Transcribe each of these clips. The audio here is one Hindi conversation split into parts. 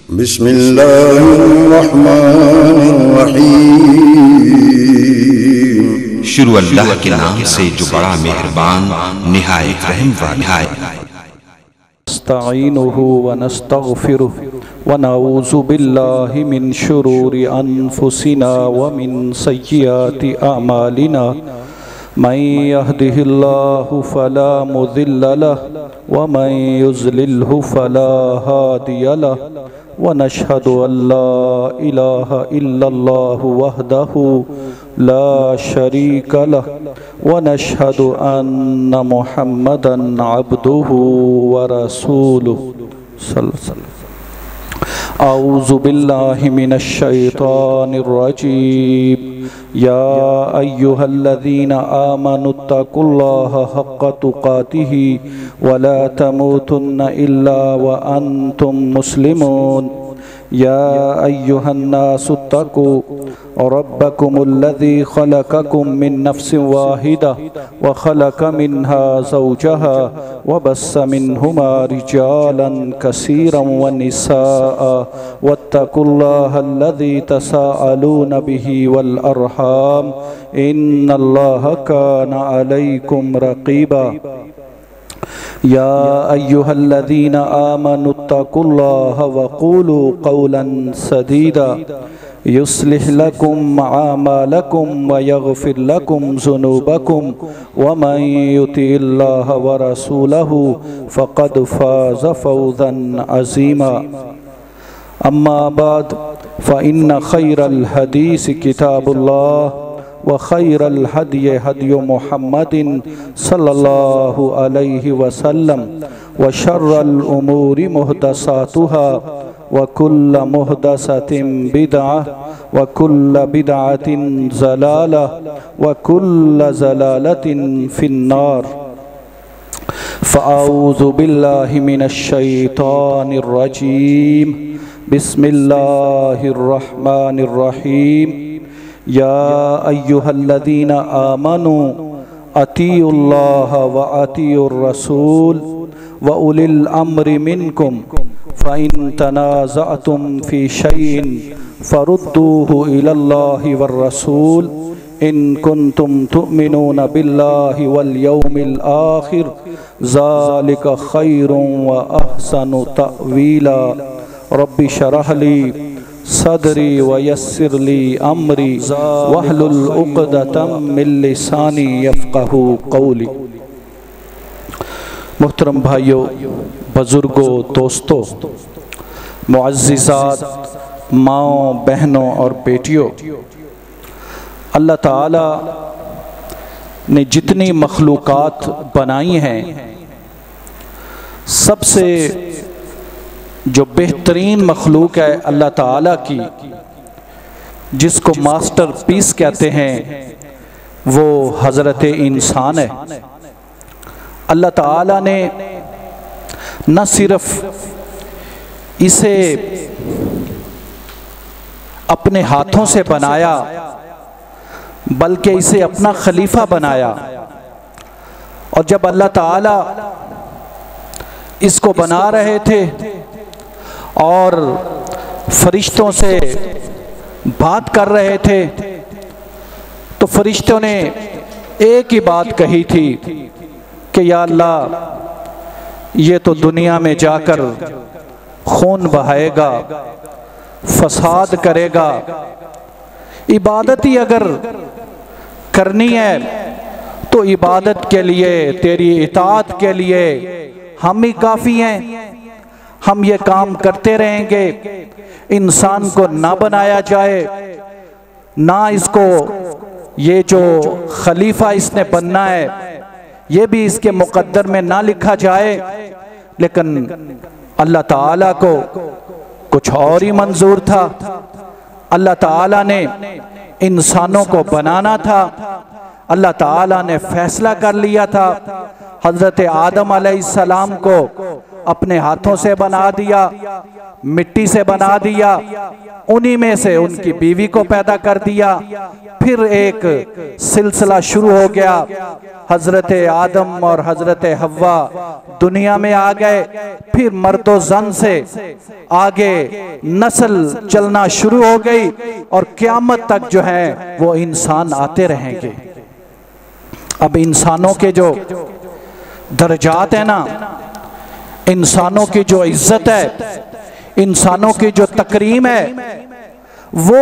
बिस्मिल्लाहिर्रहमानिर्रहीम। शुरू अल्लाह के नाम से जो बड़ा मेहरबान निहायत रहम वाला है। नस्तईनुहु व नस्तगफिरुहु व नऊज़ु बिल्लाहि मिन शुरूरि अनफुसिना व मिन सय्यिआति अमालिना। मन यहदिहिल्लाहु फला मुज़िल्ल लहु व मन युज़लिल्हु फला हादिय लहु व नशहदु अल्ला इलाहा इल्लल्लाहु वहदहु ला शरीक लहु व नशहदु अन्न मुहम्मदन अब्दुहु व रसूलुहु। औज़ु बिल्लाहि मिनश शैतानिर रजीम। या अय्युहल्लज़ीना आमनुत्तकुल्लाहा हक़्क़ तुक़ातिही व ला तमूतुन्ना इल्ला व अंतुम मुस्लिमून। या अय्युहन्नासुत्तकू रब्बकुमुल्लज़ी खलक़कुम मिन नफ्सिन वाहिदा व खलक़ मिन्हा ज़ौजहा व बस्स मिन्हुमा रिजालन कसीरन व निसाअ वत्तकुल्लाहल्लज़ी तसाअलून बिही वल अर्हाम इन्नल्लाहा काना अलैकुम रक़ीबा। या अय्युहल्लज़ीना आमनुत्तकुल्लाहा व क़ूलू क़ौलन सदीदा युस्लिह लकुम आमालकुम व यग़फ़िर लकुम ज़ुनूबकुम व मन युतिइल्लाह व रसूलहु फ़क़द फ़ाज़ फ़ौज़न अज़ीमा। अम्मा बाद फ़इन्न खैरल हदीस किताबुल्लाह व खैरल हदी हदी मुहम्मदिन सल्लल्लाहु अलैहि वसल्लम व शर्रल उमूरि मुहदसातुहा व कुल्ल मुहदसतिन बिदअह व कुल्ल बिदअतिन ज़लाला व कुल्ल ज़लालतिन फिन्नार। फ़अऊज़ु बिल्लाहि मिनश शैतानिर रजीम। बिस्मिल्लाहिर्रहमानिर्रहीम। या अय्युहल्लज़ीना आमनू अतीउल्लाह व अतीउर रसूल व उलिल अम्रि मिनकुम फ़इन तनाज़अतुम फ़ी शैइन फ़रुद्दूहु इलल्लाहि वर रसूल इन कुन्तुम तुअमिनून बिल्लाहि वल यौमिल आखिर ज़ालिका खैरुन व अहसनु तअवीला। रब्बि शरह ली सदरी व यस्सिरली अमरी वहलुल उक़दतम मिन लिसानी यफ़क़हू क़ौली। मोहतरम भाइयों, बुज़ुर्गों, दोस्तों, मुअज़्ज़िज़ात, माओं, बहनों और बेटियों, अल्लाह ताला ने जितनी मखलूक़ात बनाई हैं, सबसे जो बेहतरीन मखलूक है अल्लाह ताला की, जिसको मास्टर पीस कहते हैं, वो हज़रत इंसान है। अल्लाह ताला ने न सिर्फ इसे अपने हाथों से बनाया बल्कि इसे अपना खलीफा बनाया। और जब अल्लाह ताला इसको बना रहे थे और फरिश्तों से बात कर रहे थे, तो फरिश्तों ने एक ही बात कही थी कि या अल्लाह, ये तो दुनिया में जाकर खून बहाएगा, फसाद करेगा। इबादत ही अगर करनी है तो इबादत के लिए, तेरी इताअत के लिए हम ही काफ़ी हैं। हम ये काम करते रहेंगे। इंसान को ना बनाया जाए, ना इसको ये जो खलीफा इसने बनना है ये भी इसके मुक़द्दर में ना लिखा जाए। लेकिन अल्लाह ताला को कुछ और ही मंजूर था। अल्लाह ताला ने इंसानों को बनाना था। अल्लाह ताला ने फैसला कर लिया था। हज़रत आदम अलैहिस्सलाम को अपने हाथों से बना दिया। मिट्टी से बना दिया, उन्हीं में से उनकी बीवी को पैदा कर दिया। फिर एक सिलसिला शुरू हो गया, हजरत आदम और हजरत हव्वा दुनिया में आ गए। फिर मर्दो जन से आगे नस्ल चलना शुरू हो गई और क़यामत तक जो है वो इंसान आते रहेंगे। अब इंसानों के जो दर्जात है ना, इंसानों की जो इज्जत है, इंसानों की जो तकरीम है, वो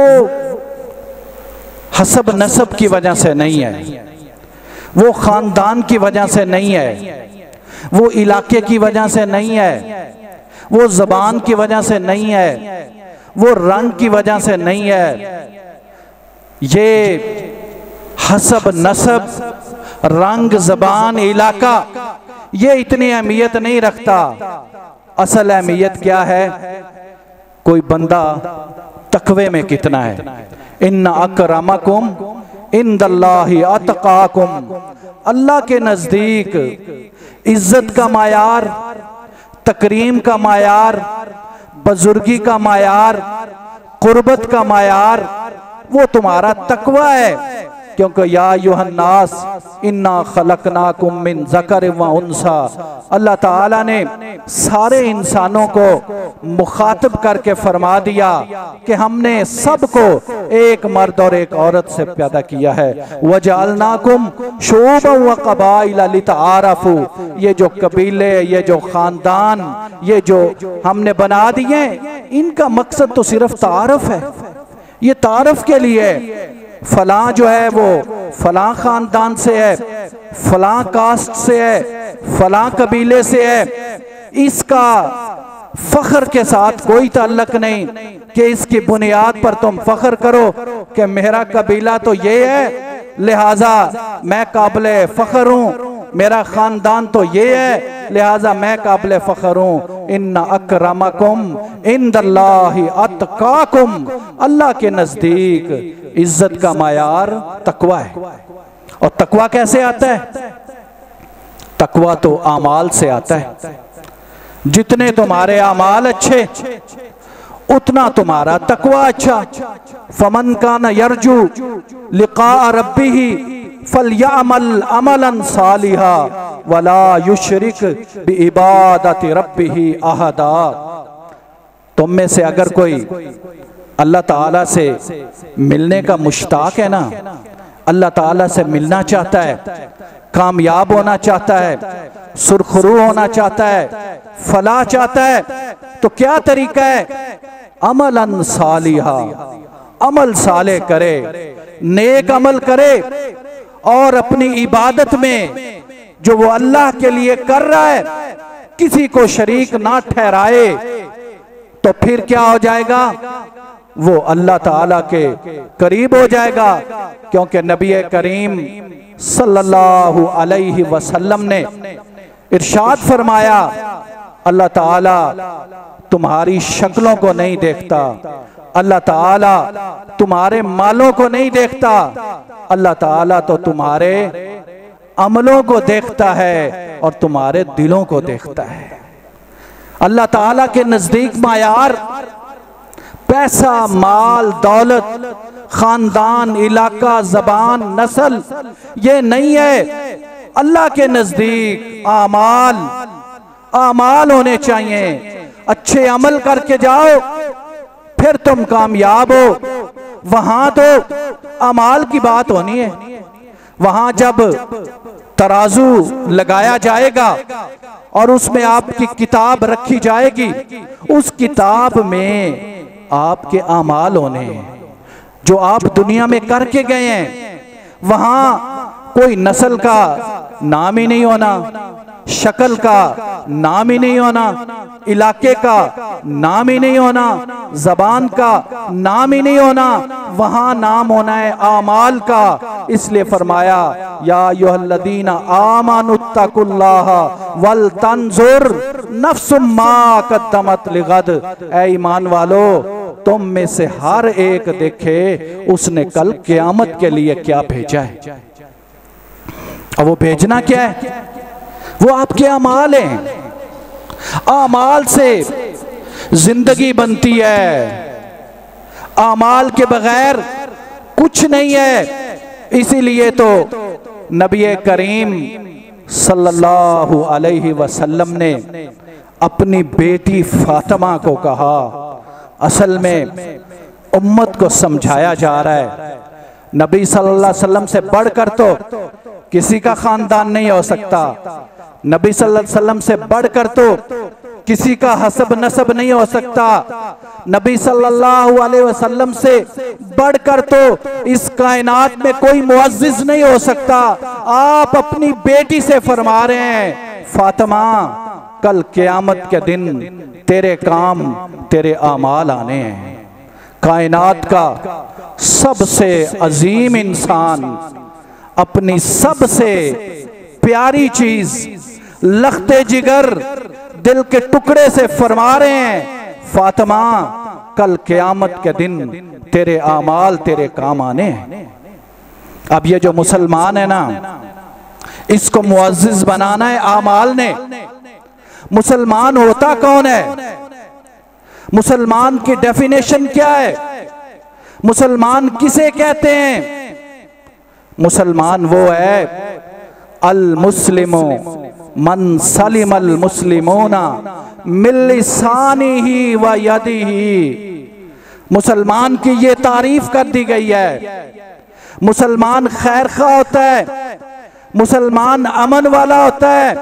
हसब नसब की वजह से नहीं है, वो खानदान की वजह से नहीं है, वो इलाके की वजह से नहीं है, वो ज़बान की वजह से नहीं है, वो रंग की वजह से नहीं है। ये हसब नसब, रंग, ज़बान, इलाका ये इतनी अहमियत नहीं रखता। असल अहमियत क्या है? कोई बंदा तकवे में कितना है। इन्ना अकरमकुम इंदल्लाहि अतकाकुम, अल्लाह के नज़दीक इज्जत का मायार, तकरीम का मायार, बुजुर्गी का मायार, कुर्बत का मायार वो तुम्हारा तकवा है। क्योंकि या अय्युहन्नास इन्ना खलकनाकुम मिन ज़कर व उन्सा, अल्लाह ताला ने सारे इंसानों को मुखातब करके फरमा दिया कि हमने सबको एक मर्द और एक औरत से पैदा किया है। वजअलनाकुम शुऊबन व क़बाइल लितआरफू, ये जो कबीले, ये जो खानदान, ये जो हमने बना दिए, इनका मकसद तो सिर्फ तारफ है। ये तारफ के लिए फलां जो है वो फलां खानदान से है, फलां कास्ट से है, फलां कबीले से है, इसका फख्र के साथ कोई ताल्लुक नहीं कि इसकी बुनियाद पर तुम फख्र करो कि मेरा कबीला तो ये है लिहाजा मैं काबिल फख्र हूँ, मेरा खानदान तो ये है लिहाजा मैं काबिल फख्र हूँ। इन्ना अकरमकुम इंदल्लाहि अतकाकुम, अल्लाह के नजदीक इज्जत का मायार तकवा है। और तकवा कैसे आता है? तकवा तो आमाल से आता है। जितने तुम्हारे आमाल अच्छे उतना तुम्हारा तकवा अच्छा। फमन कान यरजू लिका रब्बिही फलयअमल अमलन सालिहा वला युशरिक बिइबादति रब्बिही अहदा। तुम में से अगर कोई अल्लाह ताला से मिलने का मुश्ताक है ना, अल्लाह ताला से मिलना चाहता है, कामयाब होना चाहता है, सुरखरू होना चाहता है, फलाह चाहता है, तो क्या तरीका है? अमलन सालिहा, अमल साले करे, नेक अमल करे और अपनी इबादत में जो वो अल्लाह के लिए कर रहा है किसी को शरीक ना ठहराए, तो फिर क्या हो जाएगा? वो अल्लाह ताला के करीब हो जाएगा। क्योंकि नबी करीम सल्लल्लाहु अलैहि वसल्लम ने इरशाद फरमाया, अल्लाह ताला तुम्हारी शक्लों को नहीं देखता, अल्लाह ताला तुम्हारे मालों को नहीं देखता, अल्लाह ताला तो तुम्हारे अमलों को देखता है और तुम्हारे दिलों को देखता है। अल्लाह ताला के नजदीक मायार पैसा, माल, दौलत, खानदान, इलाका, जबान, नस्ल ये नहीं है। अल्लाह के नजदीक आमाल, आमाल होने चाहिए। अच्छे अमल करके जाओ फिर तुम कामयाब हो। वहां तो अमाल की बात होनी है। वहां जब तराजू लगाया जाएगा और उसमें आपकी किताब रखी जाएगी, उस किताब में आपके आमाल होने हैं जो आप दुनिया में करके गए हैं। वहां कोई नस्ल का नाम ही नहीं होना, शक्ल का नाम ही नहीं होना, इलाके का नाम ही नहीं होना, जबान का नाम ही नहीं होना। वहां नाम होना है आमाल का। इसलिए फरमाया या अय्युहल्लज़ीना आमनुत्तकुल्लाह वल तंजुर नफ्सुम मा कद्दमत लिगद। ऐ ईमान वालो, तुम में से हर एक देखे उसने कल क़यामत के लिए क्या भेजा है। अब वो भेजना क्या है? वो आपके अमाल हैं। अमाल से जिंदगी बनती है, आमाल के बगैर कुछ नहीं है। इसीलिए तो नबी करीम सल्लल्लाहु अलैहि वसल्लम ने अपनी बेटी फातिमा को कहा, असल में उम्मत को समझाया जा रहा है नबी सल्लल्लाहु अलैहि वसल्लम से बढ़कर तो किसी का खानदान नहीं हो सकता, नबी सल्लल्लाहु अलैहि वसल्लम से बढ़कर तो किसी का हसब नसब नहीं हो सकता, नबी सल्लल्लाहु अलैहि वसल्लम से बढ़कर तो इस कायनात में कोई मुअज्जिज नहीं हो सकता। आप अपनी बेटी से फरमा रहे हैं, फातिमा कल क़यामत के दिन तेरे काम तेरे आमाल आने हैं। कायनात का सबसे अजीम इंसान अपनी सबसे प्यारी चीज लख्ते जिगर दिल के टुकड़े से फरमा रहे हैं, फातिमा कल क़यामत के दिन तेरे आमाल तेरे काम आने हैं। अब ये जो मुसलमान है ना, इसको मुअज्जिज बनाना है आमाल ने। मुसलमान होता कौन है? मुसलमान की डेफिनेशन क्या है? मुसलमान किसे कहते हैं? मुसलमान वो है अल मुस्लिमो मन सलिमल मुस्लिमोना मिन लिसानिही व यदिही। मुसलमान की ये तारीफ कर दी गई है। मुसलमान खैर खा होता है, मुसलमान अमन वाला होता है,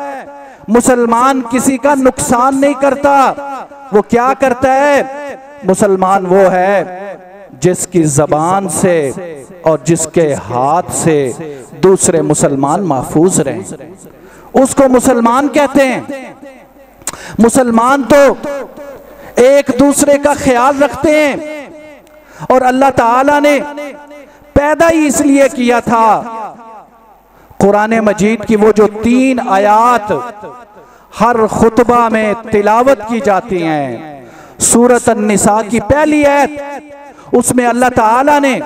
मुसलमान किसी का नुकसान नहीं करता। वो क्या करता है? मुसलमान वो है जिसकी जबान से और जिसके हाथ से दूसरे मुसलमान महफूज रहे, उसको मुसलमान कहते हैं। मुसलमान तो एक दूसरे का ख्याल रखते हैं और अल्लाह ताला ने पैदा ही इसलिए किया था। कुरान मजीद की वो जो 3 आयात हर खुतबा में तिलावत की जाती हैं, सूरत अन्निसा की पहली आयत, उसमें अल्लाह ताला ने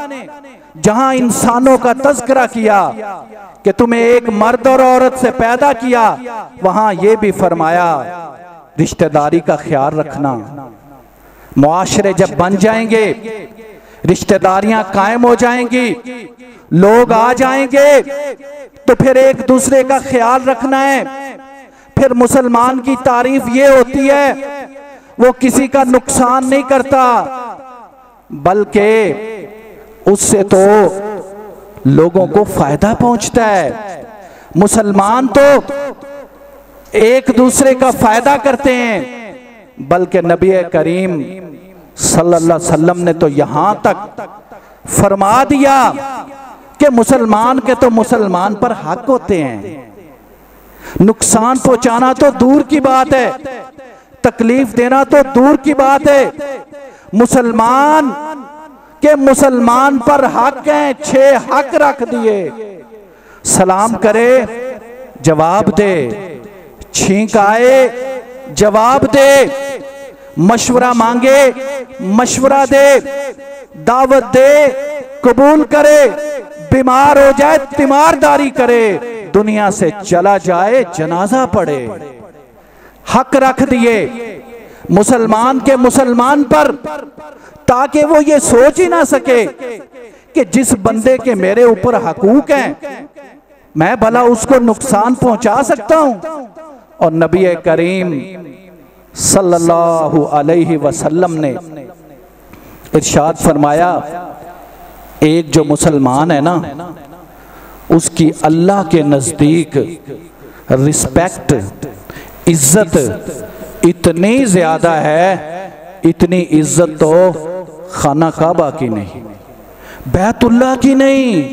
जहां इंसानों का तज़किरा किया कि तुम्हें एक मर्द और औरत से पैदा किया, वहां यह भी फरमाया रिश्तेदारी का ख्याल रखना। मुआशरे जब बन जाएंगे, रिश्तेदारियां कायम हो जाएंगी, लोग आ जाएंगे, तो फिर एक दूसरे का ख्याल रखना है। फिर मुसलमान की तारीफ ये होती है वो किसी का नुकसान नहीं करता, बल्कि उससे तो लोगों को फायदा पहुंचता है। मुसलमान तो एक दूसरे का फायदा करते हैं, बल्कि नबी करीम सल्लल्लाहु अलैहि वसल्लम ने तो यहां तक फरमा दिया कि मुसलमान के तो मुसलमान पर हक होते हैं। नुकसान पहुंचाना तो दूर की बात है, तकलीफ देना तो दूर की बात है। मुसलमान के मुसलमान पर हक हैं, 6 हक रख दिए। सलाम करे जवाब दे, छींक आए जवाब दे, मशवरा मांगे मशवरा दे, दावत दे कबूल करे, बीमार हो जाए तीमारदारी करे, दुनिया से चला जाए जनाजा पढ़े। हक रख दिए मुसलमान के मुसलमान पर, ताकि वो ये सोच ही ना सके कि जिस बंदे के मेरे ऊपर हकूक हैं मैं भला उसको नुकसान पहुंचा सकता हूं। और नबी करीम सल्लल्लाहु अलैहि वसल्लम ने इरशाद फरमाया, एक जो मुसलमान है ना, उसकी अल्लाह के नजदीक रिस्पेक्ट, इज्जत इतनी ज्यादा है, इतनी इज्जत तो खाना काबा की नहीं, बैतुल्लाह की नहीं।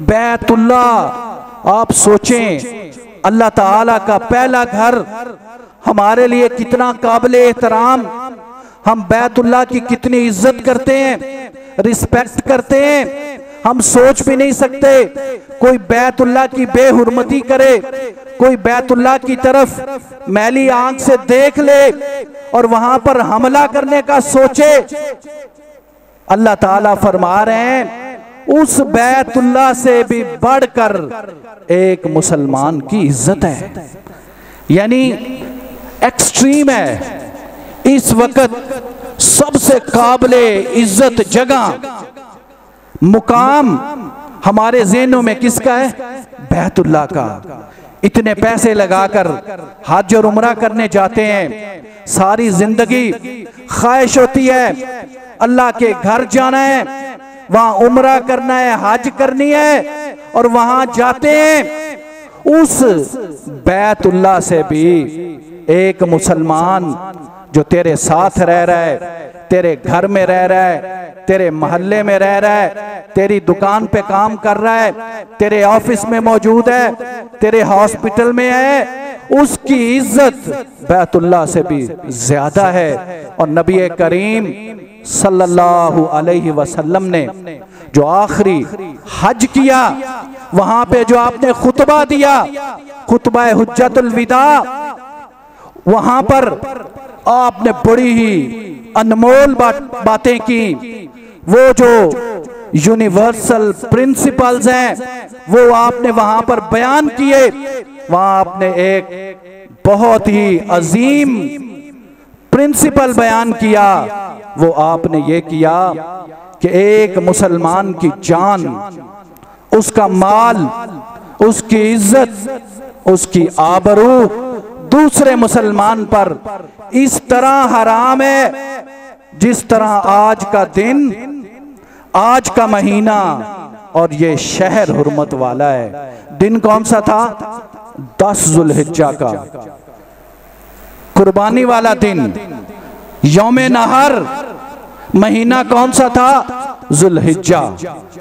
बैतुल्लाह आप सोचें, अल्लाह ताला का पहला घर हमारे लिए कितना काबिल एहतराम, हम बैतुल्लाह की कितनी इज्जत करते हैं, रिस्पेक्ट करते हैं। हम सोच भी नहीं सकते कोई बैतुल्लाह की बेहुरमती करे, कोई बैतुल्लाह की तरफ मैली आंख से देख ले और वहां पर हमला करने का सोचे। अल्लाह ताला फरमा रहे हैं उस बैतुल्लाह से भी बढ़कर एक मुसलमान की इज्जत है, यानी एक्सट्रीम है, इस वक्त सबसे काबिले इज्जत जगह मुकाम हमारे ज़हनों में किसका है? बैतुल्लाह का। इतने पैसे लगाकर हज और उम्रा करने जाते हैं, सारी जिंदगी ख्वाहिश होती है अल्लाह के घर जाना है, वहां उम्रा करना है, हज करनी है, और वहां जाते हैं। उस बैतुल्लाह से भी एक मुसलमान जो तेरे साथ रह रहा है, तेरे घर में रह रहा है, तेरे मोहल्ले में रह रहा है, तेरी दुकान पे काम कर रहा है, तेरे ऑफिस में मौजूद है, तेरे हॉस्पिटल में है, उसकी इज्जत बैतुल्लाह से भी ज्यादा है। और नबी करीम सल्लल्लाहु अलैहि वसल्लम ने जो आखिरी हज किया, वहां पे जो आपने खुतबा दिया, खुतबा हुज्जतुल विदा, वहां पर आपने बड़ी ही अनमोल बातें की। वो जो यूनिवर्सल प्रिंसिपल्स हैं वो आपने वहां पर बयान किए। वहां आपने एक बहुत ही अजीम प्रिंसिपल बयान किया। वो आपने ये किया कि एक मुसलमान की जान, उसका माल, उसकी इज्जत, उसकी आबरू दूसरे मुसलमान पर इस तरह हराम है जिस तरह आज का दिन, आज का महीना और ये शहर हुर्मत वाला है। दिन कौन सा था? 10 जुल्हिज्जा का कुर्बानी वाला दिन, यौमे नहर। महीना कौन सा था? जुल्हिज्जा,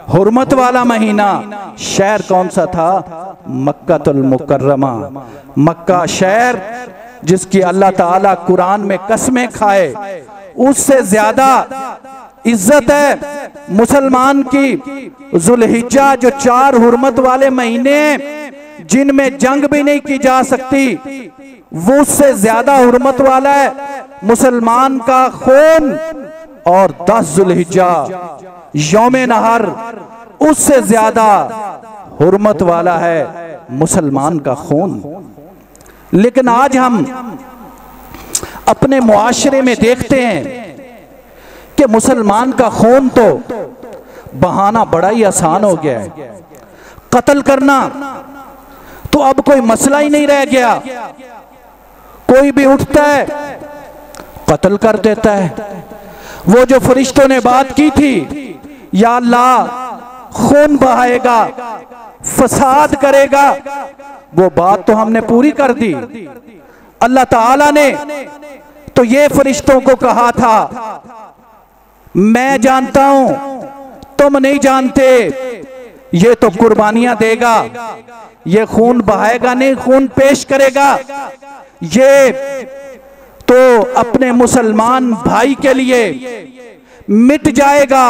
हुर्मत वाला महीना। शहर कौन सा था? मक्कातुल मुकर्रमा, मक्का शहर जिसकी अल्लाह ताला कुरान में कसमें खाए, उससे ज्यादा इज्जत है मुसलमान की जुल्हिज्जा, जो 4 हुर्मत वाले महीने जिनमें जंग भी नहीं की जा सकती, वो उससे ज्यादा हुर्मत वाला है मुसलमान का खून। और 10 जुल्हिज्जा यौमे नहर, उससे ज्यादा हुर्मत वाला है मुसलमान का खून। लेकिन आज हम अपने मुआशरे में देखते हैं कि मुसलमान का खून तो बहाना बड़ा ही आसान हो गया है। कत्ल करना तो अब कोई मसला ही नहीं रह गया। कोई भी उठता है कत्ल कर देता है। वो जो फरिश्तों ने बात की थी, या अल्लाह खून बहाएगा, फसाद करेगा, वो बात तो हमने पूरी कर दी। अल्लाह ताला ने तो ये फरिश्तों को कहा था, मैं जानता हूं तुम नहीं जानते, ये तो कुर्बानियां देगा, ये खून बहाएगा नहीं, खून पेश करेगा, ये तो अपने मुसलमान भाई के लिए मिट जाएगा।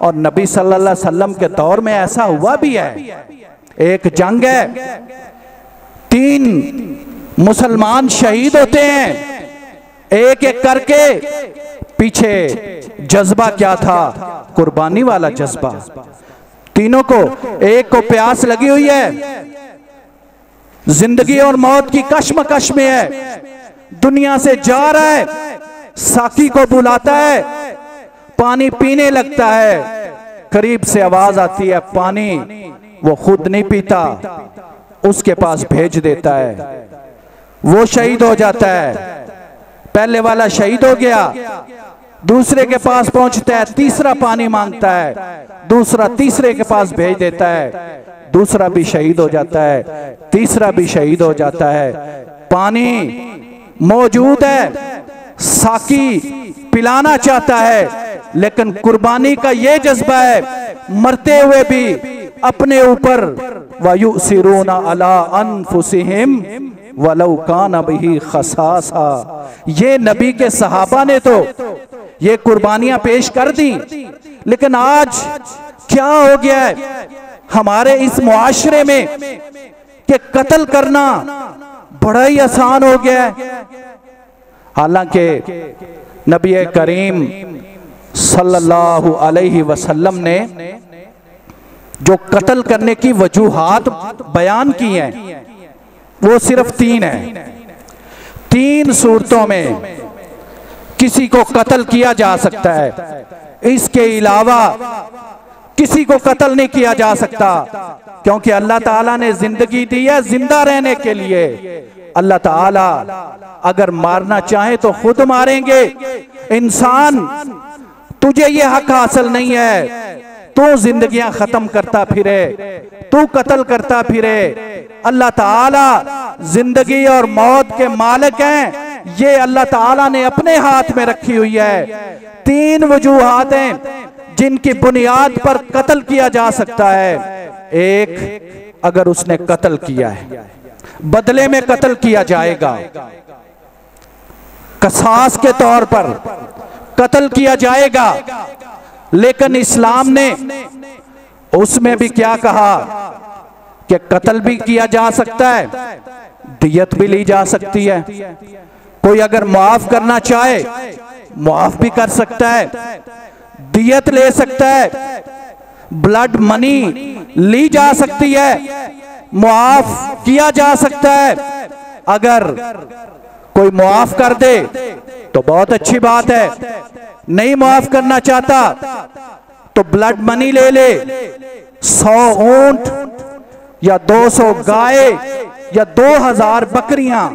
और नबी सल्लल्लाहु अलैहि वसल्लम के दौर में ऐसा हुआ भी है। एक जंग है, 3 मुसलमान शहीद होते हैं, एक एक करके। पीछे जज्बा क्या था? कुर्बानी वाला जज्बा। तीनों को, एक को प्यास लगी हुई है, जिंदगी और मौत की कश्मकश में है, दुनिया से जा रहा है, साकी को बुलाता है, पानी पीने लगता है, करीब से आवाज आती है पानी, वो खुद नहीं पीता, उसके पास भेज देता है, वो शहीद हो जाता है। पहले वाला शहीद हो गया, दूसरे के पास पहुंचता है, तीसरा पानी मांगता है, दूसरा तीसरे के पास भेज देता है, दूसरा भी शहीद हो जाता है, तीसरा भी शहीद हो जाता है। पानी मौजूद है, साकी पिलाना चाहता है, लेकिन कुर्बानी का ये जज्बा है, मरते हुए भी अपने ऊपर, वयुसिरूना अला अनफुसिहिम वलौ काना बिही खसासा। ये नबी के सहाबा ने तो ये कुर्बानियां पेश कर दी। लेकिन आज क्या हो गया है हमारे इस मुआशरे में कि कत्ल करना बड़ा ही आसान हो गया है। हालांकि नबी करीम सल्लल्लाहु अलैहि वसल्लम ने जो कत्ल करने की वजूहात बयान की हैं वो सिर्फ 3 हैं। 3 सूरतों में किसी को कत्ल किया जा सकता है, इसके अलावा किसी को कत्ल नहीं किया जा सकता, क्योंकि अल्लाह ताला ने जिंदगी दी है जिंदा रहने के लिए। अल्लाह ताला अगर मारना चाहे तो खुद मारेंगे। इंसान, तुझे ये हक हासिल नहीं है, तू जिंदगियां खत्म करता फिरे, तू कत्ल करता फिरे। अल्लाह ताला जिंदगी और मौत के मालिक हैं, ये अल्लाह ताला ने अपने हाथ में रखी हुई है। 3 वजूहात हैं जिनकी बुनियाद पर कत्ल किया जा सकता है। एक, अगर उसने कत्ल किया है, बदले में कत्ल किया जाएगा, कसास के तौर पर कत्ल किया जाएगा। लेकिन इस्लाम ने उसमें भी क्या कहा कि कत्ल भी किया जा सकता है, दियत भी ली जा सकती है। कोई अगर मुआफ करना चाहे मुआफ भी कर सकता है, दियत ले सकता है, ब्लड मनी ली जा सकती है, मुआफ किया जा सकता है। अगर कोई मुआफ कर दे तो बहुत अच्छी बात है, नहीं मुआफ करना चाहता तो ब्लड मनी ले ले, 100 ऊंट या 200 गाय या 2000 बकरियां,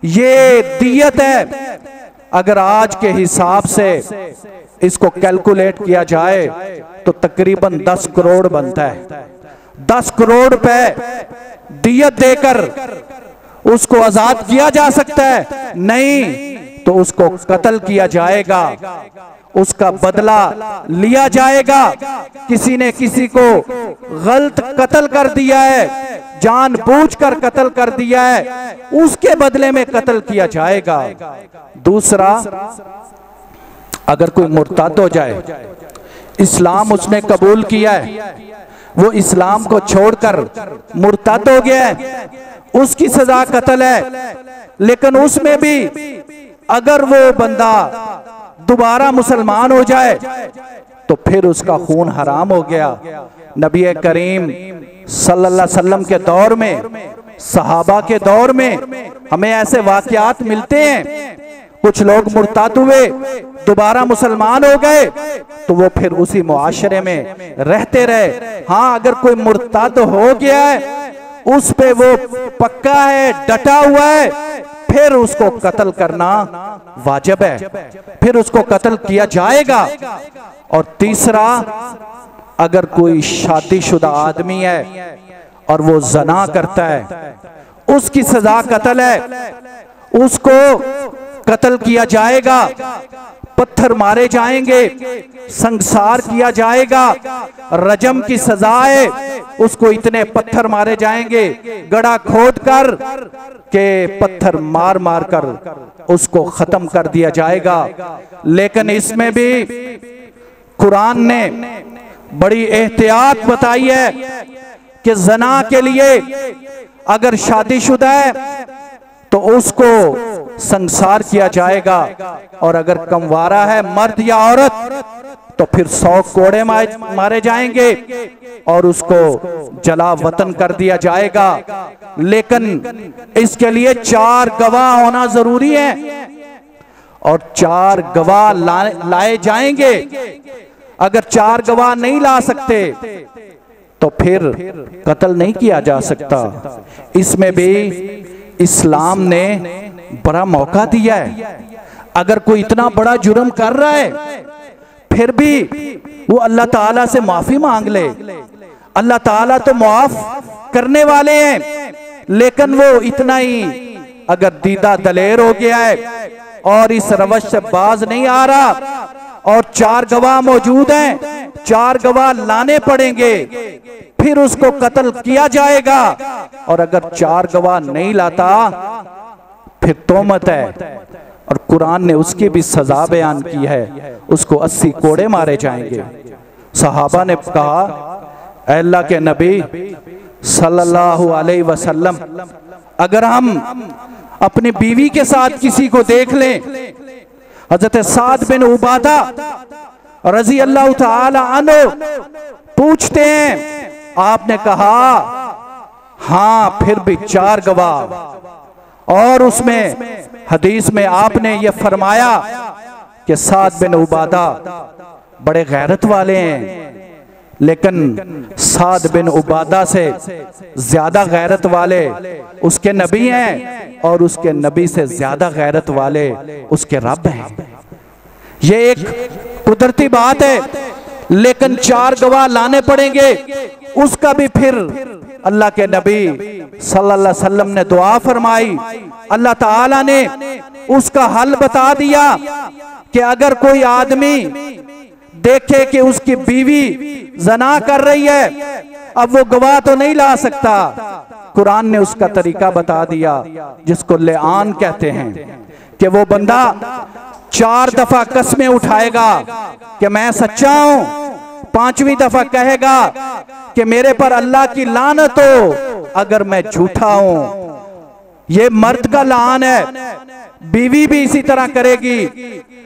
ये दियत है। अगर आज के हिसाब से इसको कैलकुलेट किया जाए तो तकरीबन 10 करोड़ बनता है। 10 करोड़ रुपए दियत देकर उसको आजाद किया जा सकता है? नहीं, तो उसको कत्ल किया जाएगा, उसका बदला लिया जाएगा। किसी ने किसी को गलत कत्ल कर दिया है, जानबूझकर कत्ल कर दिया है, उसके बदले में कत्ल किया जाएगा। दूसरा, अगर कोई मुर्ताद हो जाए, इस्लाम उसने कबूल किया है, वो इस्लाम को छोड़कर मुर्ताद हो गया है, उसकी सजा कत्ल है। लेकिन उसमें भी अगर वो बंदा दोबारा मुसलमान हो जाए तो फिर उसका खून हराम हो गया। नबी करीम सल्लल्लाहु अलैहि वसल्लम के दौर में, सहाबा के दौर में हमें ऐसे वाकयात मिलते हैं, कुछ लोग मुर्ताद हुए, दोबारा मुसलमान हो गए, तो वो फिर उसी मुआशरे में रहते रहे। हाँ, अगर कोई मुर्ताद हो गया है, उस पे वो पक्का है, डटा हुआ है, फिर उसको कत्ल करना वाजिब है, फिर उसको कत्ल किया जाएगा। और तीसरा, अगर कोई शादीशुदा आदमी है और वो जना करता है, उसकी सजा कत्ल है, उसको कत्ल किया जाएगा, पत्थर मारे जाएंगे, संसार किया जाएगा, रजम की सजा है, उसको इतने पत्थर मारे जाएंगे, गड़ा खोद कर के पत्थर मार मार कर उसको खत्म कर दिया जाएगा। लेकिन इसमें भी कुरान ने बड़ी एहतियात बताई है कि जना के लिए अगर शादीशुदा है तो उसको संसार किया जाएगा, और अगर कमवारा है मर्द या औरत तो फिर 100 कोड़े मारे जाएंगे और उसको जला वतन कर दिया जाएगा। लेकिन इसके लिए 4 गवाह होना जरूरी है, और 4 गवाह लाए जाएंगे। अगर 4 गवाह नहीं ला सकते तो फिर कत्ल नहीं किया जा सकता। इसमें भी इस्लाम ने बड़ा मौका दिया है। अगर कोई इतना बड़ा जुर्म कर रहा है, फिर भी वो अल्लाह ताला से माफी मांग ले, अल्लाह ताला तो माफ करने वाले हैं। लेकिन वो इतना ही अगर दीदा दलेर हो गया है और इस रवश से बाज नहीं आ रहा, और 4 गवाह मौजूद हैं, 4 गवाह लाने पड़ेंगे, फिर उसको कत्ल किया जाएगा। और अगर 4 गवाह नहीं लाता फिर तोहमत है, और कुरान ने उसकी भी सजा बयान की है, उसको 80 कोड़े मारे जाएंगे। सहाबा ने कहा, अल्लाह के नबी सल्लल्लाहु अलैहि वसल्लम, अगर हम अपनी बीवी के साथ किसी को देख लें, हजरत साद बिन उबादा रजी अल्लाह ताला अन्हु पूछते हैं, आपने कहा हाँ, फिर भी 4 गवाह। और उसमें हदीस में आपने ये फरमाया कि साद बिन उबादा बड़े गैरत वाले हैं, लेकिन साद बिन उबादा से ज्यादा गैरत वाले उसके नबी हैं और उसके नबी से ज्यादा गैरत वाले उसके रब हैं। ये एक कुदरती बात है, लेकिन 4 गवाह लाने पड़ेंगे। उसका भी फिर अल्लाह के नबी सल्लल्लाहु अलैहि वसल्लम ने दुआ फरमाई, अल्लाह ताला ने उसका हल बता दिया कि अगर कोई आदमी देखे कि उसकी बीवी जना कर रही है, अब वो गवाह तो नहीं ला सकता। कुरान ने उसका तरीका बता दिया जिसको लेआन कहते हैं, कि वो बंदा 4 दफा कसमें उठाएगा कि मैं सच्चा हूं, 5वीं दफा कहेगा कि मेरे पर अल्लाह की लानत हो अगर मैं झूठा हूं। ये मर्द का लान है। बीवी भी इसी तरह करेगी,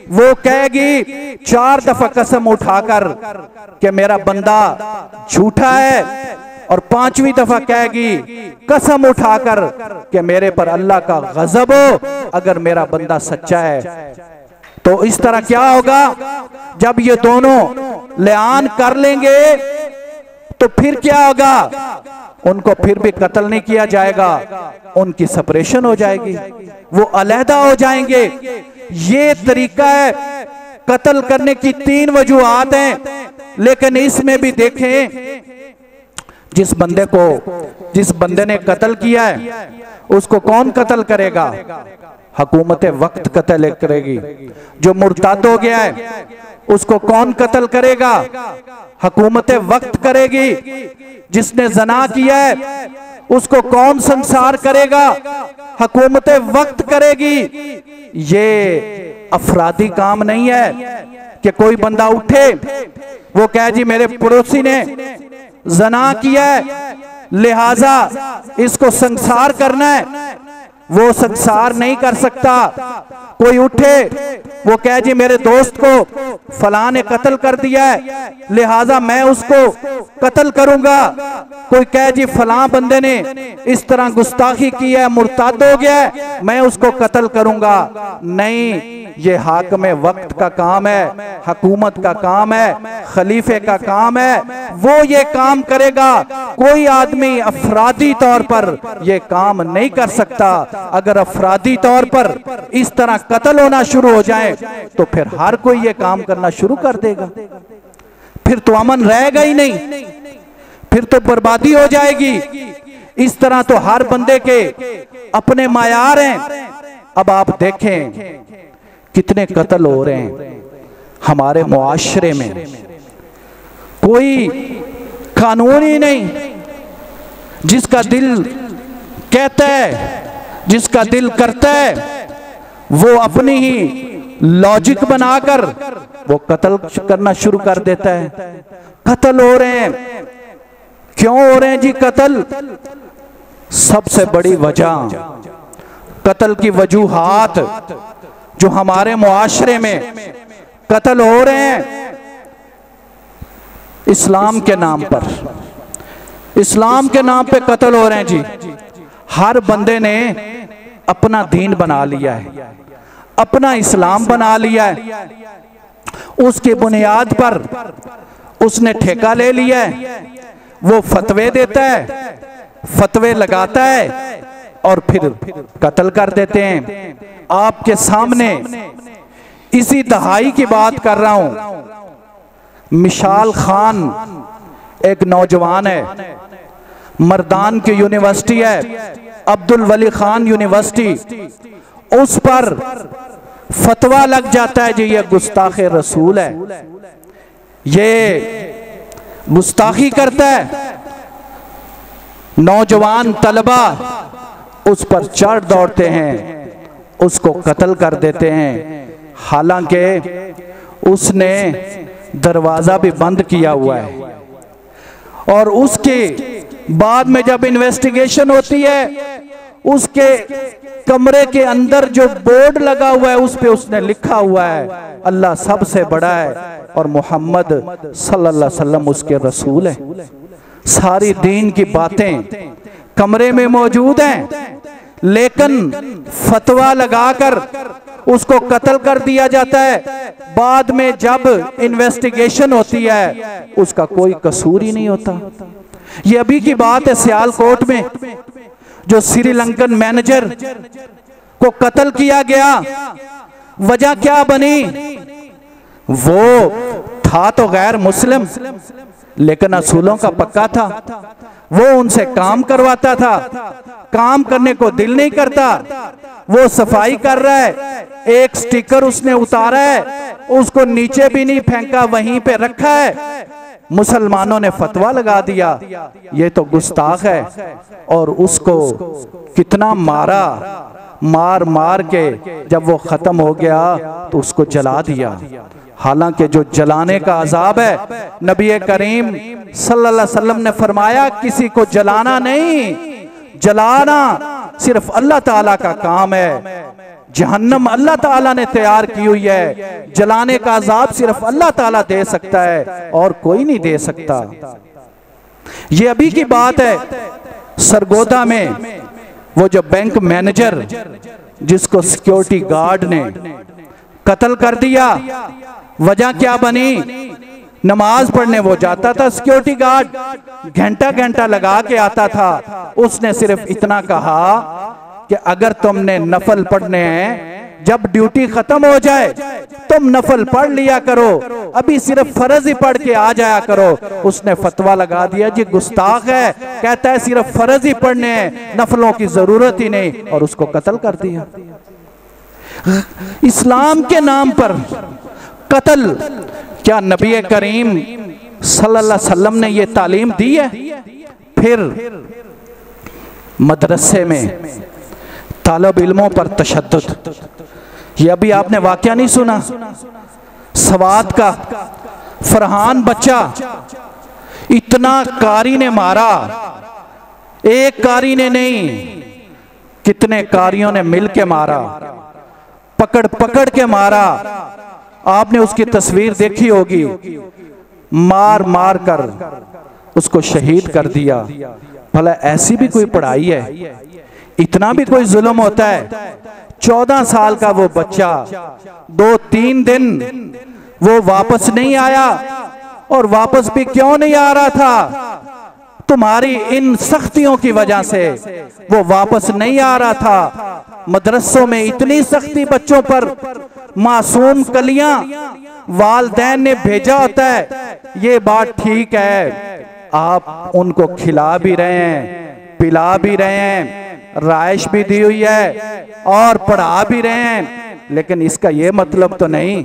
वो कहेगी 4 दफा कसम उठाकर कि मेरा बंदा झूठा है, और 5वीं दफा कहेगी कसम उठाकर कि मेरे पर अल्लाह का गजब हो अगर मेरा बंदा सच्चा है। तो इस तरह क्या होगा, जब ये दोनों लेआन कर लेंगे तो फिर क्या होगा, उनको फिर भी कत्ल नहीं किया जाएगा, उनकी सेपरेशन हो जाएगी, वो अलहदा हो जाएंगे। ये तरीका है। कत्ल करने की 3 वजूहात हैं, लेकिन इसमें भी देखें जिस बंदे ने कत्ल किया है उसको कौन कत्ल करेगा? हुकूमत वक्त कत्ल करेगी। जो मुर्ताद हो गया है उसको कौन कत्ल करेगा? हुकूमत वक्त करेगी। जिसने जना किया है उसको कौन संसार करेगा? हुकूमत वक्त करेगी। ये अफरादी काम नहीं है कि कोई बंदा उठे वो कहे जी मेरे पड़ोसी ने जना किया है लिहाजा इसको संसार करना है। वो संसार नहीं कर सकता। कोई उठे वो कहे जी मेरे दोस्त को फलां ने कत्ल कर दिया है लिहाजा मैं उसको कत्ल करूंगा। कोई कहे जी फलां बंदे ने इस तरह गुस्ताखी की है, मुर्ताद हो गया है, मैं उसको कत्ल करूंगा। नहीं, ये हाकिम वक्त का काम है, हुकूमत का काम है, खलीफे का काम है, वो ये काम करेगा। कोई आदमी अफरादी तौर पर ये काम नहीं कर सकता। अगर अफरादी तौर पर इस तरह कत्ल होना शुरू हो जाए तो फिर हर कोई ये काम करना शुरू कर देगा, फिर तो अमन रहेगा ही नहीं, फिर तो बर्बादी हो जाएगी। इस तरह तो हर बंदे के अपने मायार हैं। अब आप देखें कितने कत्ल हो रहे हैं हमारे मुआशरे में, कोई कानून ही नहीं। जिसका दिल कहता है, जिसका दिल करता है, वो अपनी ही लॉजिक बनाकर वो कत्ल करना शुरू कर देता है। कत्ल हो रहे हैं, क्यों हो रहे हैं जी कत्ल? सबसे बड़ी वजह कत्ल की वजूहात जो हमारे मुआशरे में कत्ल हो रहे हैं, इस्लाम के नाम पर, इस्लाम के नाम पे कत्ल हो रहे हैं जी। हर बंदे ने अपना दीन बना लिया है, अपना इस्लाम बना लिया है, उसकी बुनियाद पर उसने ठेका ले लिया है। वो फतवे देता है, फतवे लगाता है और फिर कत्ल कर देते हैं। आपके सामने इसी दहाई की बात कर रहा हूं। मिशाल खान एक नौजवान है, मर्दान की यूनिवर्सिटी है, अब्दुल वली खान यूनिवर्सिटी, उस पर फतवा लग जाता है जी ये गुस्ताखे रसूल है, ये गुस्ताखी करता है। नौजवान तलबा उस पर चढ़ दौड़ते हैं, उसको कत्ल कर देते हैं, हालांकि उसने दरवाजा भी बंद किया हुआ है। और उसके बाद में जब इन्वेस्टिगेशन होती है, उसके कमरे के अंदर जो बोर्ड लगा हुआ है उस पे उसने लिखा हुआ है अल्लाह सबसे बड़ा है और मोहम्मद सल्लल्लाहु अलैहि वसल्लम उसके रसूल है। सारी दीन की बातें कमरे में मौजूद हैं, लेकिन फतवा लगाकर उसको कत्ल कर दिया जाता है। बाद में जब इन्वेस्टिगेशन होती है उसका कोई कसूर ही नहीं होता। ये अभी की बात है, सियालकोट में जो श्रीलंकन मैनेजर को कत्ल किया गया, वजह क्या बनी? वो था तो गैर मुस्लिम लेकिन असूलों का पक्का था। वो उनसे काम करवाता था, काम करने को दिल नहीं करता। वो सफाई कर रहा है, एक स्टिकर उसने उतारा है, उसको नीचे भी नहीं फेंका, वहीं पे रखा है। मुसलमानों ने फतवा लगा दिया ये तो गुस्ताख है, और उसको कितना मारा, मार मार के जब वो खत्म हो गया तो उसको जला दिया। हालांकि जो जलाने का अजाब है, नबी करीम सल्लल्लाहु अलैहि वसल्लम ने फरमाया किसी को जलाना नहीं, जलाना सिर्फ अल्लाह ताला का काम है। जहन्नम अल्लाह ताला ने तैयार की हुई है, जलाने का अजाब सिर्फ अल्लाह ताला दे सकता है और कोई नहीं दे सकता। ये अभी की बात है, सरगोदा में वो जो बैंक मैनेजर जिसको सिक्योरिटी गार्ड ने कत्ल कर दिया, वजह क्या बनी? नमाज पढ़ने वो जाता था, सिक्योरिटी गार्ड घंटा घंटा लगा के आता था। उसने सिर्फ इतना कहा कि अगर तुमने नफल पढ़ने हैं, जब ड्यूटी खत्म हो जाए तुम नफल पढ़ लिया करो, अभी सिर्फ फर्ज ही पढ़ के आ जाया करो। उसने फतवा लगा दिया जी गुस्ताख है, कहता है सिर्फ फर्ज ही पढ़ने हैं, नफलों की जरूरत ही नहीं, और उसको कत्ल कर दिया। इस्लाम के नाम पर कत्ल, क्या नबी करीम सल्लल्लाहु अलैहि वसल्लम ने ये तालीम दी है? फिर मदरसे में तालिब इल्मों पर तशद्दुद, ये अभी आपने वाकया नहीं सुना सवात का? फरहान बच्चा इतना कारी ने मारा, एक कारी ने नहीं, कितने कारियों ने मिलके मारा, पकड़ पकड़ के मारा। आपने उसकी तस्वीर देखी होगी, मार मार कर उसको शहीद कर दिया। भला ऐसी भी कोई पढ़ाई है? इतना भी कोई जुल्म होता है? 14 साल का वो बच्चा 2-3 दिन वो वापस नहीं आया, और वापस भी क्यों नहीं आ रहा था? तुम्हारी इन सख्तियों की वजह से वो वापस नहीं आ रहा था। मदरसों में इतनी सख्ती बच्चों पर, मासूम कलियां वालिदैन ने भेजा होता है, ये बात ठीक है, आप उनको खिला भी रहे हैं, पिला भी रहे हैं, राइश भी दी हुई है और पढ़ा भी रहे हैं, लेकिन इसका ये मतलब तो नहीं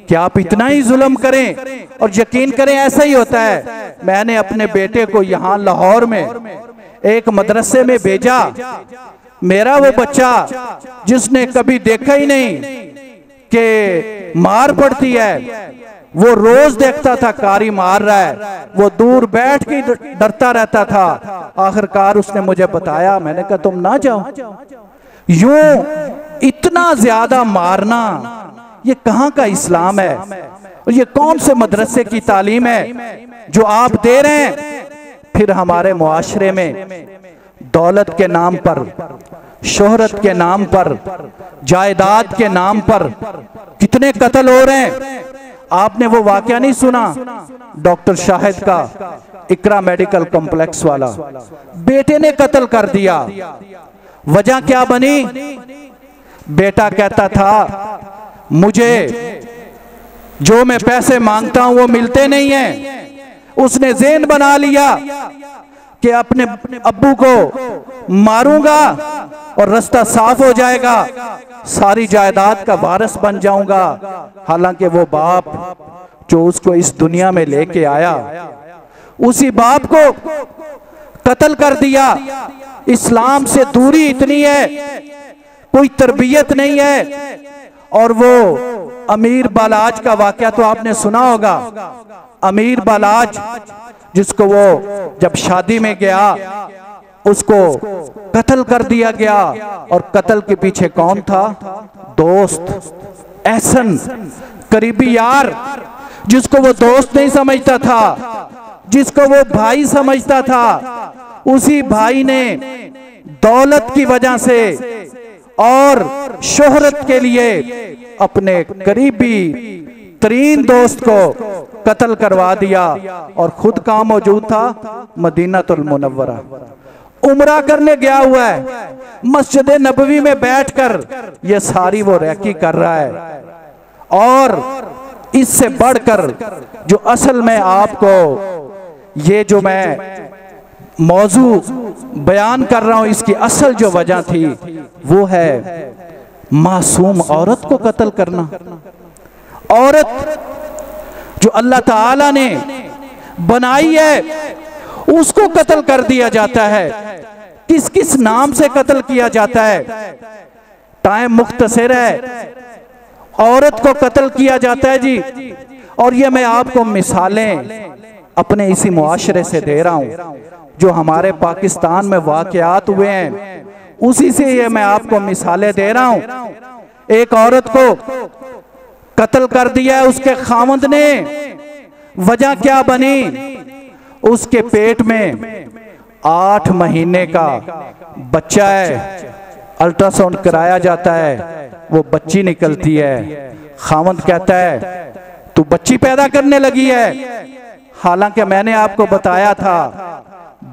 कि आप इतना ही जुल्म करें। और यकीन करें ऐसा ही होता है। मैंने अपने बेटे को यहाँ लाहौर में एक मदरसे में भेजा, मेरा वो बच्चा जिसने कभी देखा ही नहीं कि मार पड़ती है, वो रोज देखता था कारी मार रहा है, वो दूर बैठ के डरता रहता था। आखिरकार उसने मुझे बताया, मैंने कहा तुम ना जाओ, यूं इतना ज्यादा मारना ये कहाँ का इस्लाम है? और ये कौन से मदरसे की तालीम है जो आप दे रहे हैं? फिर हमारे मुआशरे में दौलत के नाम पर, शोहरत के नाम पर, जायदाद के नाम पर कितने कत्ल हो रहे हैं। आपने वो वाकया नहीं सुना डॉक्टर शाहिद का, इकरा मेडिकल कॉम्प्लेक्स वाला? बेटे ने कत्ल कर दिया। वजह क्या बनी? बेटा कहता था मुझे जो मैं पैसे मांगता हूं वो मिलते नहीं हैं। उसने ज़हन बना लिया कि अपने अब्बू को मारूंगा और रास्ता साफ हो जाएगा, सारी जायदाद का वारिस बन जाऊंगा। हालांकि वो बाप जो उसको इस दुनिया में लेके आया, उसी बाप को कत्ल कर दिया। इस्लाम से दूरी इतनी है, कोई तरबियत नहीं है। और वो अमीर बालाज का वाकया तो आपने सुना होगा। अमीर बालाज जिसको वो जब शादी में गया उसको कत्ल कर दिया गया, और कत्ल के पीछे कौन था? दोस्त, एहसन, करीबी यार, जिसको वो दोस्त नहीं समझता था, जिसको वो भाई समझता था। उसी भाई ने दौलत की वजह से और शोहरत के लिए अपने करीबी तरीन दोस्त को कत्ल करवा दिया और खुद कहाँ मौजूद था? मदीनातुल मुनव्वरा। उमरा करने गया हुआ है, मस्जिद नबवी में बैठकर ये सारी वो रैकी कर रहा है। और इससे बढ़कर जो असल में आपको ये जो मैं मौजू बयान कर रहा हूं, इसकी असल जो वजह थी वो है मासूम औरत को कत्ल करना। औरत जो अल्लाह ताला ने बनाई है उसको कत्ल कर दिया जाता है। किस किस नाम से कत्ल किया जाता है? टाइम मुख्तसर है, औरत को कत्ल किया जाता है जी। और ये मैं आपको मिसालें अपने इसी मुआशरे से दे रहा हूं जो हमारे पाकिस्तान में वाकयात हुए हैं, उसी से ये मैं आपको मिसालें दे रहा हूं। एक औरत को कत्ल कर दिया है उसके खावंद ने। वजह क्या बनी? उसके पेट में 8 महीने का बच्चा है, अल्ट्रासाउंड कराया जाता है, वो बच्ची निकलती है। खावंद कहता है तू बच्ची पैदा करने लगी है, हालांकि मैंने आपको बताया था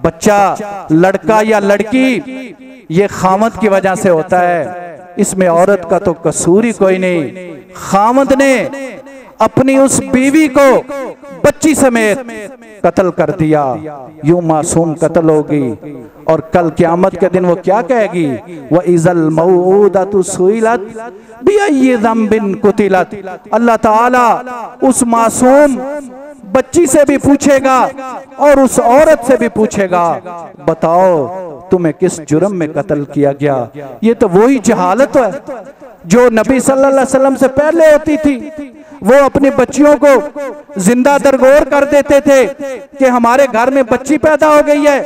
बच्चा लड़का या लड़की ये खावंद की वजह से होता है, इसमें औरत का तो कसूर ही कोई नहीं। खावंद ने अपनी उस बीवी को बच्ची समेत कत्ल कर दिया। यूं मासूम कत्ल होगी और कल क़यामत के दिन वो क्या कहेगी? व इज़ल मऊदतु सुइलत बिअय्यि ज़ंबिन कुतिलत। अल्लाह ताला उस मासूम बच्ची से भी पूछेगा और उस औरत से भी पूछेगा, बताओ तुम्हें किस जुर्म में कत्ल किया गया? ये तो वही जहालत है जो नबी सल्लल्लाहु अलैहि वसल्लम से पहले होती थी। वो अपनी बच्चियों को जिंदा दरगोर कर देते थे कि हमारे घर में बच्ची पैदा हो गई है,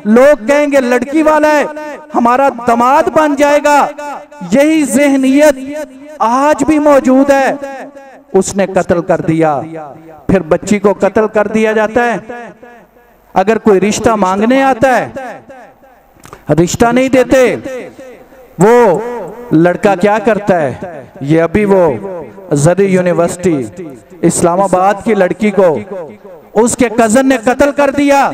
लोग कहेंगे लड़की वाला है, हमारा दामाद बन जाएगा। यही ज़हनियत आज भी मौजूद है। उसने कत्ल कर दिया, फिर बच्ची को कत्ल कर दिया जाता है। अगर कोई रिश्ता मांगने आता है, रिश्ता नहीं देते, वो लड़का क्या करता है? ये अभी वो ज़री यूनिवर्सिटी इस्लामाबाद की लड़की को उसके कजन ने कत्ल कर दिया।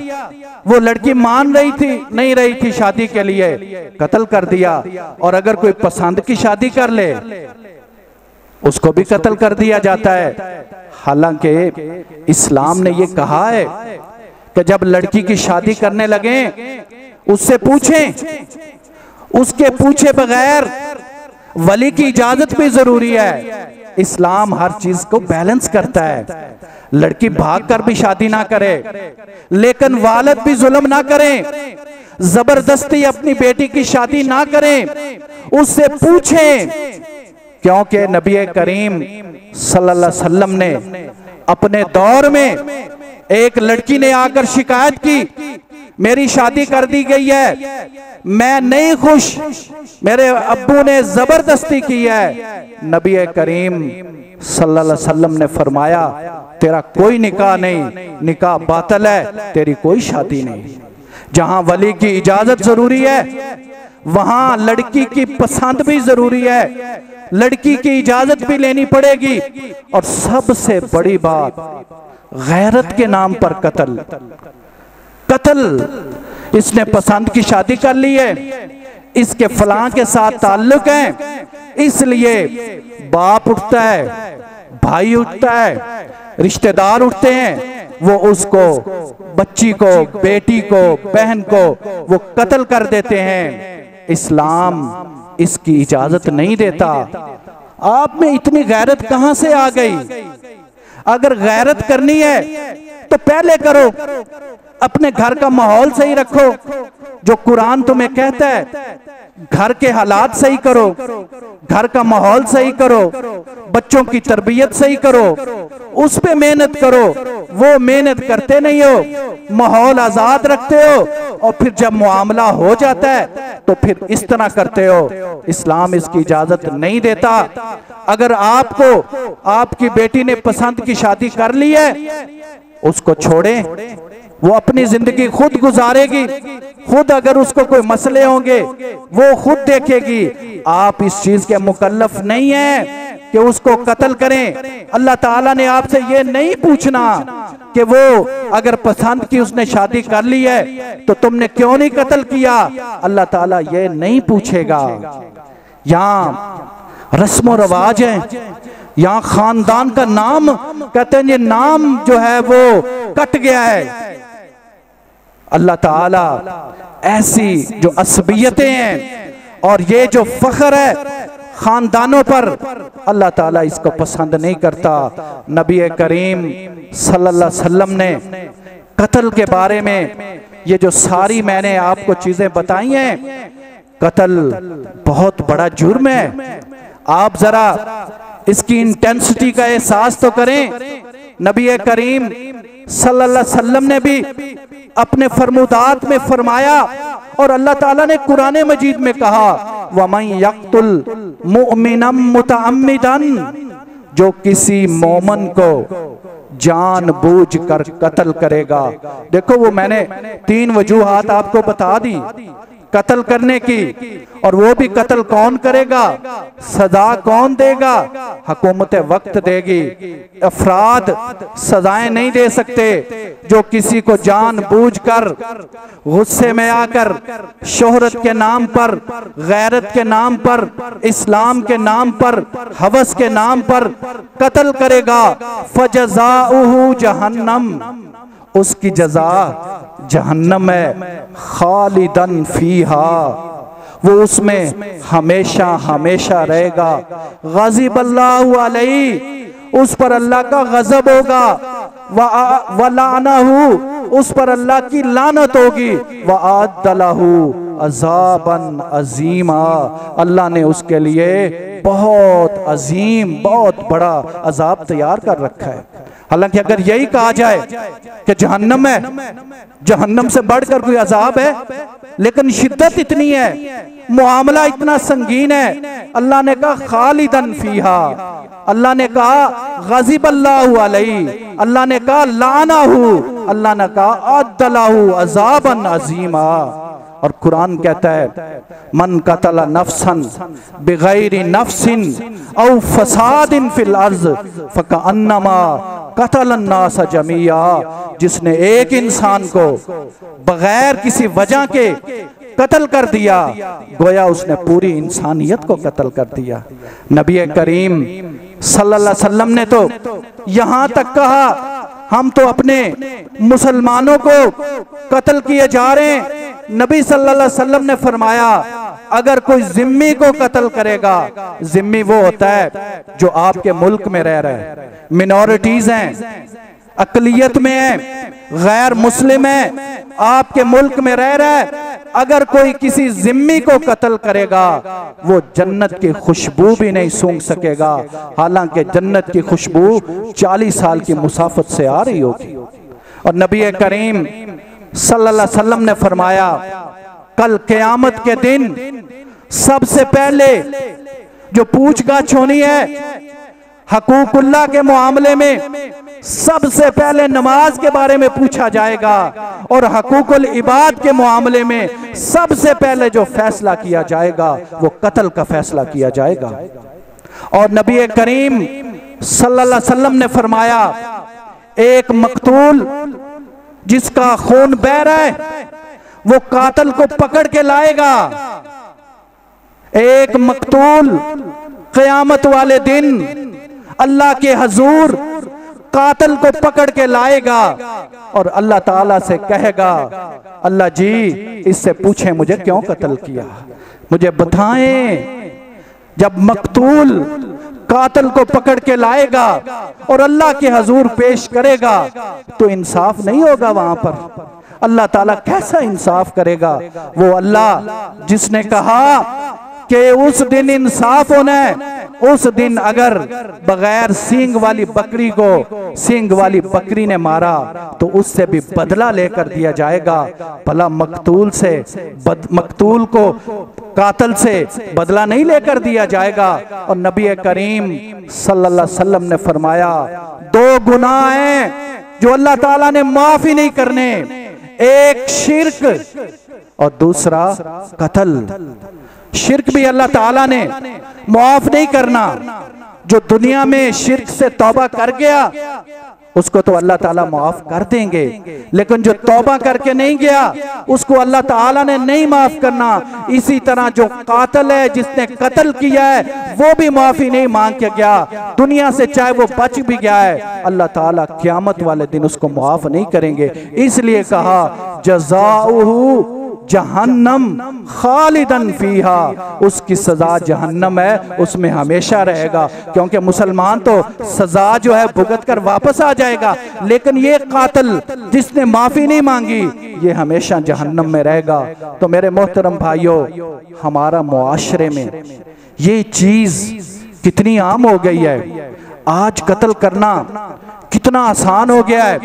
वो लड़की मान रही थी, नहीं रही थी शादी के लिए, कत्ल कर दिया। और अगर कोई पसंद की शादी कर ले उसको भी कत्ल कर दिया जाता है। हालांकि इस्लाम ने ये कहा है कि जब लड़की की शादी करने लगे उससे पूछें, उसके पूछे बगैर वली की इजाजत भी जरूरी है। इस्लाम हर चीज को बैलेंस करता है। लड़की भाग कर भी शादी ना करे, लेकिन वालिद भी जुल्म ना करें, जबरदस्ती अपनी बेटी की शादी ना करें, उससे पूछें। क्योंकि नबी करीम सल्लल्लाहु अलैहि वसल्लम ने अपने दौर में एक लड़की ने आकर शिकायत की, मेरी शादी कर दी गई है, मैं नहीं खुश, मेरे अब्बू ने जबरदस्ती की है। नबी करीम सल्लल्लाहु अलैहि वसल्लम ने फरमाया, तेरा कोई निकाह नहीं, निकाह बातिल है, तेरी कोई शादी नहीं। जहां वली की इजाजत जरूरी है वहां लड़की की पसंद भी जरूरी है, लड़की की इजाजत भी लेनी पड़ेगी। और सबसे बड़ी बात, गैरत के नाम पर कत्ल। कत्ल, इसने पसंद की शादी कर ली है, इसके फलां के साथ ताल्लुक है, इसलिए बाप उठता है, भाई उठता है, रिश्तेदार उठते हैं, वो उसको, बच्ची को, बेटी को, बहन को वो कत्ल कर देते हैं। इस्लाम इसकी इजाजत नहीं देता। आप में इतनी गैरत कहां से आ गई? अगर गैरत करनी है तो पहले करो, अपने घर का माहौल सही रखो। जो कुरान तुम्हें कहता है घर के हालात सही करो, घर का माहौल सही करो, बच्चों की तरबियत सही करो, उस पे मेहनत करो। वो मेहनत करते नहीं हो, माहौल आजाद रखते हो, और फिर जब मामला हो जाता है तो फिर इस तरह करते हो। इस्लाम इसकी इजाजत नहीं देता। अगर आपको आपकी बेटी ने पसंद की शादी कर ली है, उसको छोड़ें, वो अपनी जिंदगी खुद गुजारेगी, खुद अगर उसको कोई मसले होंगे वो खुद देखेगी। आप इस चीज के मुकल्लफ नहीं है कि उसको कत्ल करें। अल्लाह ताला ने आपसे ये नहीं पूछना कि वो अगर पसंद की उसने शादी कर ली है तो तुमने क्यों नहीं कत्ल किया। अल्लाह ताला ये नहीं पूछेगा। यहाँ रस्म रवाज है, यहाँ खानदान का नाम कहते हैं ये नाम जो है वो कट गया है। अल्लाह ताला ऐसी जो असबियतें हैं और ये जो फख्र है खानदानों पर, अल्लाह ताला इसको पसंद नहीं करता। नबी करीम सल्लल्लाहु अलैहि वसल्लम ने कत्ल के बारे में ये जो सारी मैंने आपको चीजें बताई हैं, कत्ल बहुत बड़ा जुर्म है। आप जरा इसकी इंटेंसिटी का एहसास तो करें। नबी करीम सल्लल्लाहु अलैहि वसल्लम ने भी अपने फरमुदात में फरमाया और अल्लाह ताला ने कुरान मजीद में कहा, वमन यक्तुल मुमिनम मुतअम्मिदन, जो किसी मोमन को जानबूझ कर कत्ल करेगा। देखो वो मैंने 3 वजूहात आपको बता दी कत्ल करने की, और वो भी कत्ल कौन करेगा, सजा कौन देगा, हुकूमत वक्त देगी। अफराद सजाएं नहीं दे सकते। जो किसी को जानबूझकर गुस्से में आकर शोहरत के नाम पर, गैरत के नाम पर, इस्लाम के नाम पर, हवस के नाम पर कत्ल करेगा, फजज़ाउहु जहन्नम, उसकी जजा जहन्नम है, खालिदन फीहा, वो उसमें हमेशा हमेशा रहेगा। ग़ज़िबल्लाहु अलैहि, उस पर अल्लाह का गजब होगा। व लानहु, उस पर अल्लाह की लानत होगी। व आदलहु अज़ाबन अज़ीमा, अल्लाह ने उसके लिए बहुत अजीम, बहुत बड़ा अजाब तैयार कर रखा है। हालांकि अगर यही कहा जाए कि जहन्नम है, जहन्नम से बढ़कर कोई अजाब है, लेकिन शिद्दत इतनी है, मुआमला इतना संगीन है। अल्लाह ने कहा खालिदन फीहा, अल्लाह ने कहा ग़ज़िबल्लाहु अलैहि, अल्लाह ने कहा लानहु, अल्लाह ने कहा अदलहु अज़ाबन अज़ीमा। और कुरान कहता है मन कतला नफ्सन बिगैरि नफ्सिन औ फसादिन फिल अर्ज़ फकअन्नमा कतलन नास जमिया, जिसने एक इंसान को बगैर किसी वजह के कत्ल कर दिया, गोया उसने पूरी इंसानियत को कत्ल कर दिया। नबी करीम सल्लल्लाहु अलैहि वसल्लम ने तो यहाँ तक कहा हम तो अपने मुसलमानों को कत्ल किए जा रहे हैं। नबी सल्लल्लाहु अलैहि वसल्लम ने फरमाया अगर कोई जिम्मी को कत्ल करेगा, जिम्मी वो होता है जो आपके मुल्क में रह रहा है, मिनॉरिटीज हैं, अकलियत में है, गैर मुस्लिम है, आपके मुल्क में रह रहा है, अगर कोई किसी जिम्मी को कत्ल करेगा वो जन्नत की खुशबू भी नहीं सूंघ सकेगा, हालांकि जन्नत की खुशबू 40 साल की मुसाफत से आ रही होगी। और नबी करीम सल्लल्लाहु अलैहि वसल्लम ने फरमाया कल क़यामत के दिन सबसे पहले जो पूछताछ होनी है हकूकुल्लाह के मामले में, सबसे पहले नमाज के बारे में पूछा जाएगा, और हकूकुल इबाद के मामले में सबसे पहले जो फैसला किया जाएगा वो कत्ल का फैसला किया जाएगा। और नबी करीम सल्लल्लाहु अलैहि वसल्लम ने फरमाया एक मकतूल जिसका खून बह रहा है वो कातिल को पकड़ के लाएगा। एक मकतूल क़यामत वाले दिन अल्लाह के हजूर कातिल को पकड़ के लाएगा और अल्लाह ताला से कहेगा अल्लाह जी इससे पूछें मुझे क्यों कत्ल किया, मुझे बताएं। जब मकतूल कातिल को पकड़ के लाएगा और अल्लाह के हजूर पेश करेगा तो इंसाफ नहीं होगा वहां पर। अल्लाह ताला कैसा इंसाफ करेगा? वो अल्लाह जिसने कहा कि उस दिन इंसाफ होना है, उस दिन अगर बगैर सींग वाली बकरी को सींग वाली बकरी ने मारा तो उससे भी बदला लेकर दिया जाएगा। भला मकतूल से मकतूल को कातिल से बदला नहीं लेकर दिया जाएगा। और नबी करीम सल्लल्लाहु अलैहि वसल्लम ने फरमाया 2 गुनाह हैं जो अल्लाह ताला ने माफ ही नहीं करने, एक शिर्क और दूसरा कत्ल। शिर्क भी अल्लाह ताला ने मुआफ नहीं करना। जो दुनिया में शिर्क से तौबा कर गया उसको तो अल्लाह ताला माफ कर देंगे, लेकिन जो तौबा करके नहीं गया उसको अल्लाह ताला ने नहीं माफ करना। इसी तरह जो कातिल है, जिसने कत्ल किया है, वो भी माफी नहीं मांग के गया दुनिया से, चाहे वो बच भी गया है, अल्लाह ताला क़यामत वाले दिन उसको माफ नहीं करेंगे। इसलिए कहा जज़ाउहु जहन्नम खालिदन फीहा, उसकी सजा जहन्नम है, उसमें हमेशा रहेगा। क्योंकि मुसलमान तो सजा जो है भुगत कर वापस आ जाएगा, लेकिन ये कातिल जिसने माफी नहीं मांगी ये हमेशा जहन्नम में रहेगा। तो मेरे मोहतरम भाइयों, हमारा मुआशरे में ये चीज कितनी आम हो गई है। आज कत्ल करना कितना आसान हो गया है।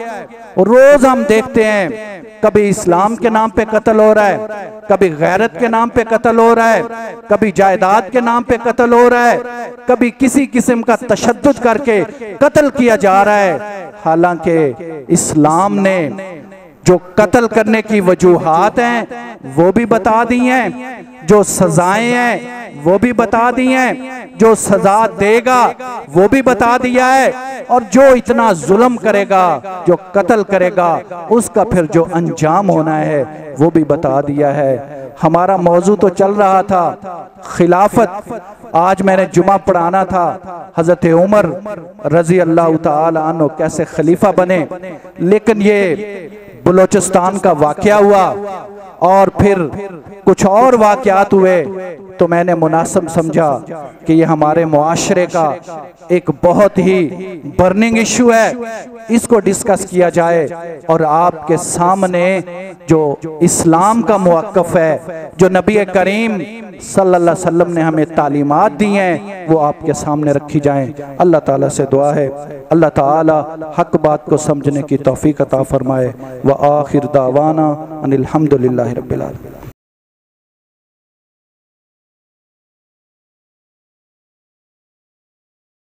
रोज हम देखते हैं कभी इस्लाम के नाम पे कत्ल हो रहा है, कभी गैरत के नाम पे कत्ल हो रहा है, कभी जायदाद के नाम पे कत्ल हो रहा है, कभी किसी किस्म का तशद्दुद करके कत्ल किया जा रहा है। हालांकि इस्लाम ने जो कत्ल करने की वजूहात हैं वो भी बता दी हैं, जो सजाएं हैं वो भी बता दी हैं, जो सजा देगा वो भी बता दिया है, और जो इतना जुल्म करेगा, जो कत्ल करेगा, उसका फिर जो अंजाम होना है वो भी बता दिया है। हमारा मौजू तो चल रहा था खिलाफत। आज मैंने जुमा पढ़ाना था हजरत उमर रजी अल्लाह ताला अन्हु कैसे खलीफा बने, लेकिन ये बलोचिस्तान का वाकया हुआ और फिर कुछ और वाकयात हुए, तो मैंने मुनासिब समझा कि ये हमारे मुआशरे का एक बहुत ही बर्निंग इशू है, इसको डिस्कस किया जाए और आपके सामने जो इस्लाम का मुवक्क़फ़ है, जो नबी करीम सल्लल्लाहु अलैहि वसल्लम ने हमें तालीमात दी हैं, वो आपके सामने रखी जाएं। अल्लाह ताला से दुआ है अल्लाह ताला हक बात को समझने की तौफीक अता फरमाए। व आखिर दावाना अनिल हम्दुलिल्लाहि रब्बिल आलमीन।